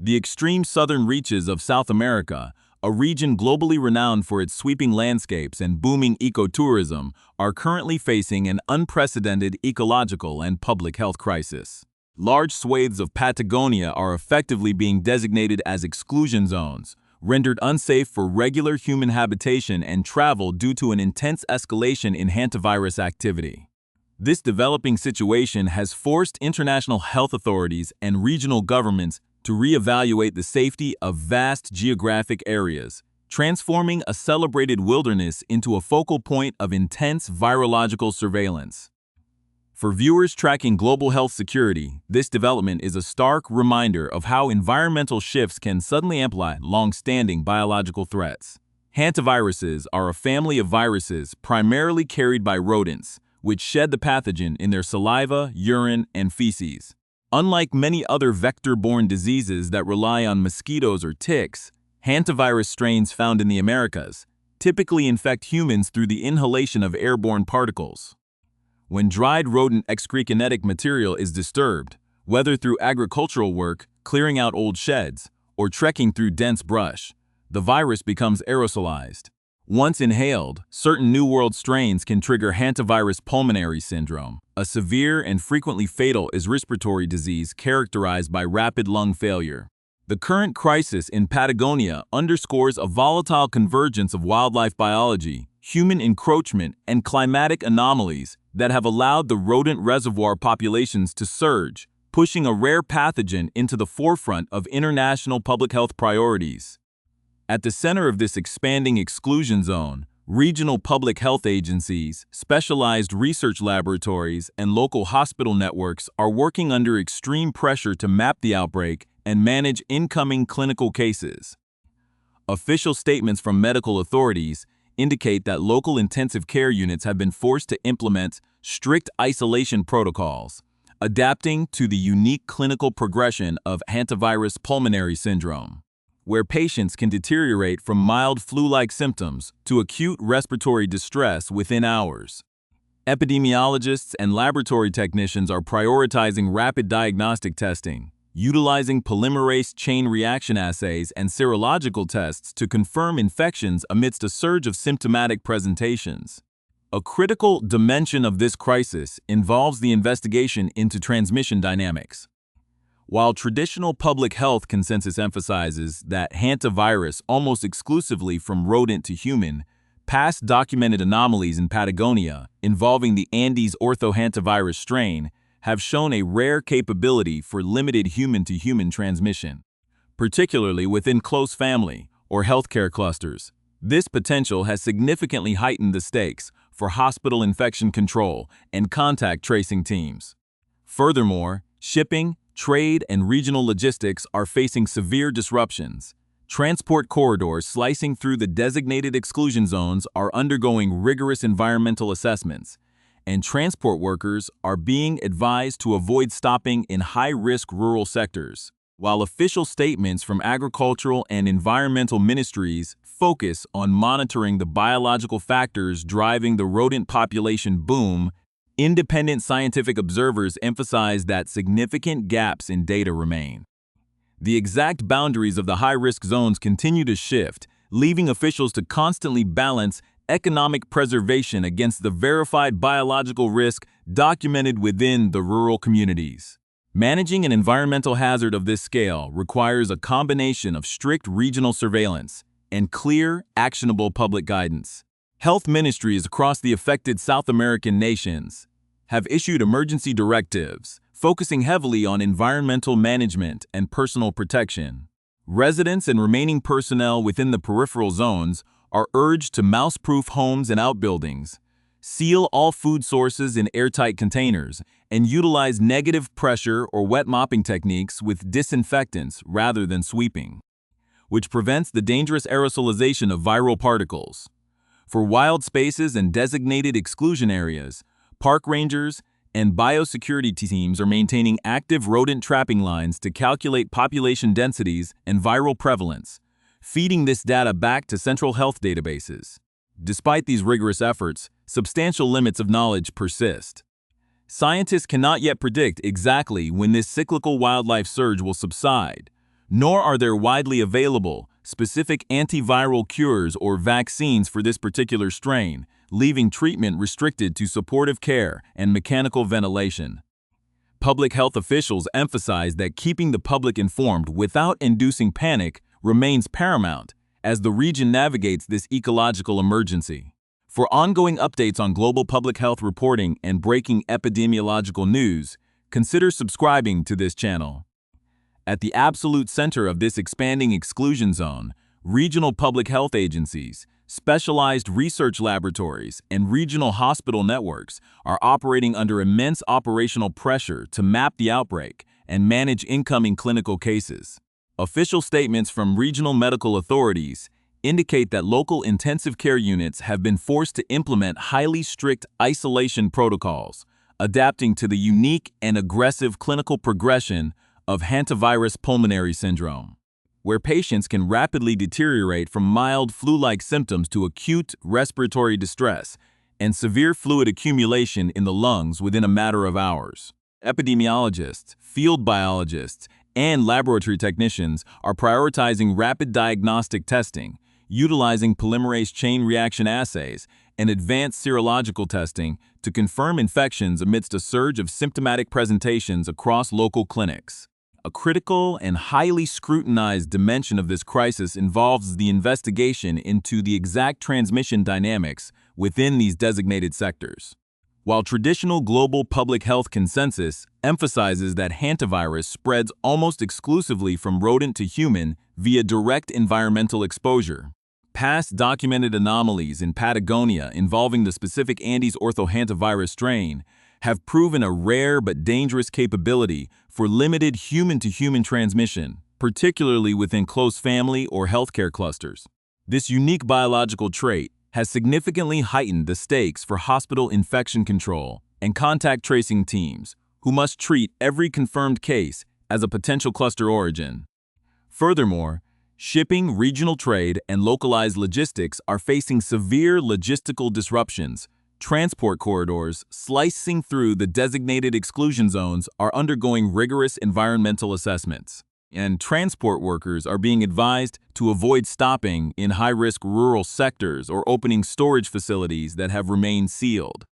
The extreme southern reaches of South America, a region globally renowned for its sweeping landscapes and booming ecotourism, are currently facing an unprecedented ecological and public health crisis. Large swathes of Patagonia are effectively being designated as exclusion zones, rendered unsafe for regular human habitation and travel due to an intense escalation in hantavirus activity. This developing situation has forced international health authorities and regional governments to reevaluate the safety of vast geographic areas, transforming a celebrated wilderness into a focal point of intense virological surveillance. For viewers tracking global health security, this development is a stark reminder of how environmental shifts can suddenly amplify long-standing biological threats. Hantaviruses are a family of viruses primarily carried by rodents, which shed the pathogen in their saliva, urine, and feces. Unlike many other vector-borne diseases that rely on mosquitoes or ticks, hantavirus strains found in the Americas typically infect humans through the inhalation of airborne particles. When dried rodent excretionetic material is disturbed, whether through agricultural work, clearing out old sheds, or trekking through dense brush, the virus becomes aerosolized. Once inhaled, certain New World strains can trigger Hantavirus Pulmonary Syndrome, a severe and frequently fatal respiratory disease characterized by rapid lung failure. The current crisis in Patagonia underscores a volatile convergence of wildlife biology, human encroachment, and climatic anomalies that have allowed the rodent reservoir populations to surge, pushing a rare pathogen into the forefront of international public health priorities. At the center of this expanding exclusion zone, regional public health agencies, specialized research laboratories, and local hospital networks are working under extreme pressure to map the outbreak and manage incoming clinical cases. Official statements from medical authorities indicate that local intensive care units have been forced to implement strict isolation protocols, adapting to the unique clinical progression of Hantavirus Pulmonary Syndrome, where patients can deteriorate from mild flu-like symptoms to acute respiratory distress within hours. Epidemiologists and laboratory technicians are prioritizing rapid diagnostic testing, utilizing polymerase chain reaction assays and serological tests to confirm infections amidst a surge of symptomatic presentations. A critical dimension of this crisis involves the investigation into transmission dynamics. While traditional public health consensus emphasizes that hantavirus almost exclusively from rodent to human, past documented anomalies in Patagonia involving the Andes orthohantavirus strain have shown a rare capability for limited human-to-human transmission, particularly within close family or healthcare clusters. This potential has significantly heightened the stakes for hospital infection control and contact tracing teams. Furthermore, shipping, trade, and regional logistics are facing severe disruptions. Transport corridors slicing through the designated exclusion zones are undergoing rigorous environmental assessments, and transport workers are being advised to avoid stopping in high-risk rural sectors. While official statements from agricultural and environmental ministries focus on monitoring the biological factors driving the rodent population boom, independent scientific observers emphasize that significant gaps in data remain. The exact boundaries of the high-risk zones continue to shift, leaving officials to constantly balance economic preservation against the verified biological risk documented within the rural communities. Managing an environmental hazard of this scale requires a combination of strict regional surveillance and clear, actionable public guidance. Health ministries across the affected South American nations have issued emergency directives, focusing heavily on environmental management and personal protection. Residents and remaining personnel within the peripheral zones are urged to mouse-proof homes and outbuildings, seal all food sources in airtight containers, and utilize negative pressure or wet mopping techniques with disinfectants rather than sweeping, which prevents the dangerous aerosolization of viral particles. For wild spaces and designated exclusion areas, park rangers and biosecurity teams are maintaining active rodent trapping lines to calculate population densities and viral prevalence, feeding this data back to central health databases. Despite these rigorous efforts, substantial limits of knowledge persist. Scientists cannot yet predict exactly when this cyclical wildlife surge will subside, nor are there widely available specific antiviral cures or vaccines for this particular strain, leaving treatment restricted to supportive care and mechanical ventilation. Public health officials emphasize that keeping the public informed without inducing panic remains paramount as the region navigates this ecological emergency. For ongoing updates on global public health reporting and breaking epidemiological news, consider subscribing to this channel. At the absolute center of this expanding exclusion zone, regional public health agencies, specialized research laboratories, and regional hospital networks are operating under immense operational pressure to map the outbreak and manage incoming clinical cases. Official statements from regional medical authorities indicate that local intensive care units have been forced to implement highly strict isolation protocols, adapting to the unique and aggressive clinical progression of Hantavirus Pulmonary Syndrome, where patients can rapidly deteriorate from mild flu-like symptoms to acute respiratory distress and severe fluid accumulation in the lungs within a matter of hours. Epidemiologists, field biologists, and laboratory technicians are prioritizing rapid diagnostic testing, utilizing polymerase chain reaction assays and advanced serological testing to confirm infections amidst a surge of symptomatic presentations across local clinics. A critical and highly scrutinized dimension of this crisis involves the investigation into the exact transmission dynamics within these designated sectors. While traditional global public health consensus emphasizes that hantavirus spreads almost exclusively from rodent to human via direct environmental exposure, past documented anomalies in Patagonia involving the specific Andes orthohantavirus strain have proven a rare but dangerous capability for limited human-to-human transmission, particularly within close family or healthcare clusters. This unique biological trait has significantly heightened the stakes for hospital infection control and contact tracing teams, who must treat every confirmed case as a potential cluster origin. Furthermore, shipping, regional trade, and localized logistics are facing severe logistical disruptions. Transport corridors slicing through the designated exclusion zones are undergoing rigorous environmental assessments, and transport workers are being advised to avoid stopping in high-risk rural sectors or opening storage facilities that have remained sealed.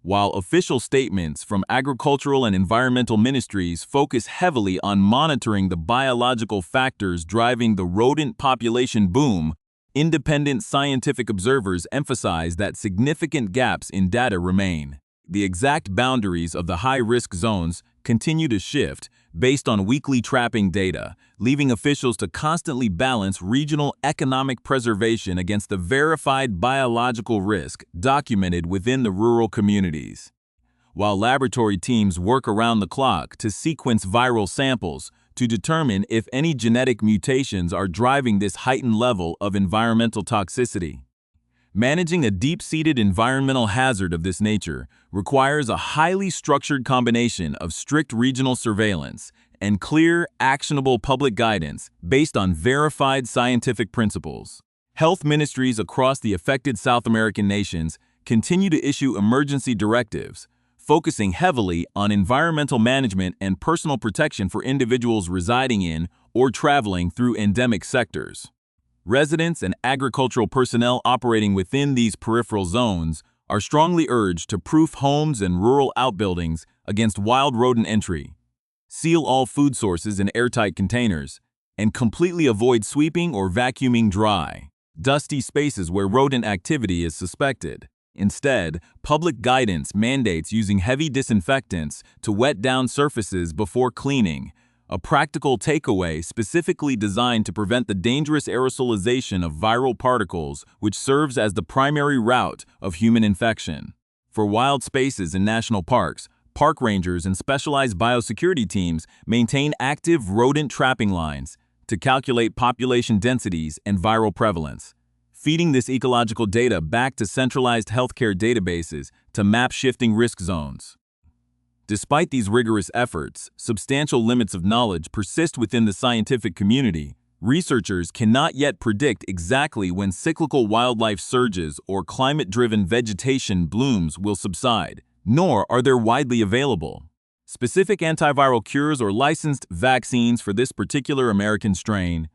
While official statements from agricultural and environmental ministries focus heavily on monitoring the biological factors driving the rodent population boom, independent scientific observers emphasize that significant gaps in data remain. The exact boundaries of the high-risk zones continue to shift based on weekly trapping data, leaving officials to constantly balance regional economic preservation against the verified biological risk documented within the rural communities. While laboratory teams work around the clock to sequence viral samples to determine if any genetic mutations are driving this heightened level of environmental toxicity. Managing a deep-seated environmental hazard of this nature requires a highly structured combination of strict regional surveillance and clear, actionable public guidance based on verified scientific principles. Health ministries across the affected South American nations continue to issue emergency directives, focusing heavily on environmental management and personal protection for individuals residing in or traveling through endemic sectors. Residents and agricultural personnel operating within these peripheral zones are strongly urged to proof homes and rural outbuildings against wild rodent entry, seal all food sources in airtight containers, and completely avoid sweeping or vacuuming dry, dusty spaces where rodent activity is suspected. Instead, public guidance mandates using heavy disinfectants to wet down surfaces before cleaning, a practical takeaway specifically designed to prevent the dangerous aerosolization of viral particles, which serves as the primary route of human infection. For wild spaces in national parks, park rangers and specialized biosecurity teams maintain active rodent trapping lines to calculate population densities and viral prevalence, feeding this ecological data back to centralized healthcare databases to map shifting risk zones. Despite these rigorous efforts, substantial limits of knowledge persist within the scientific community. Researchers cannot yet predict exactly when cyclical wildlife surges or climate-driven vegetation blooms will subside, nor are they widely available. specific antiviral cures or licensed vaccines for this particular American strain,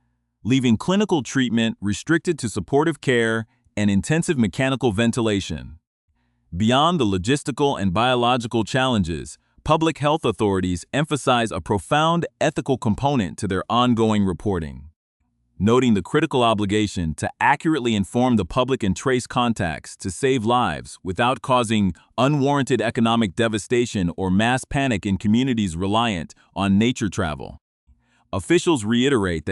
leaving clinical treatment restricted to supportive care and intensive mechanical ventilation. Beyond the logistical and biological challenges, public health authorities emphasize a profound ethical component to their ongoing reporting, noting the critical obligation to accurately inform the public and trace contacts to save lives without causing unwarranted economic devastation or mass panic in communities reliant on nature travel. Officials reiterate that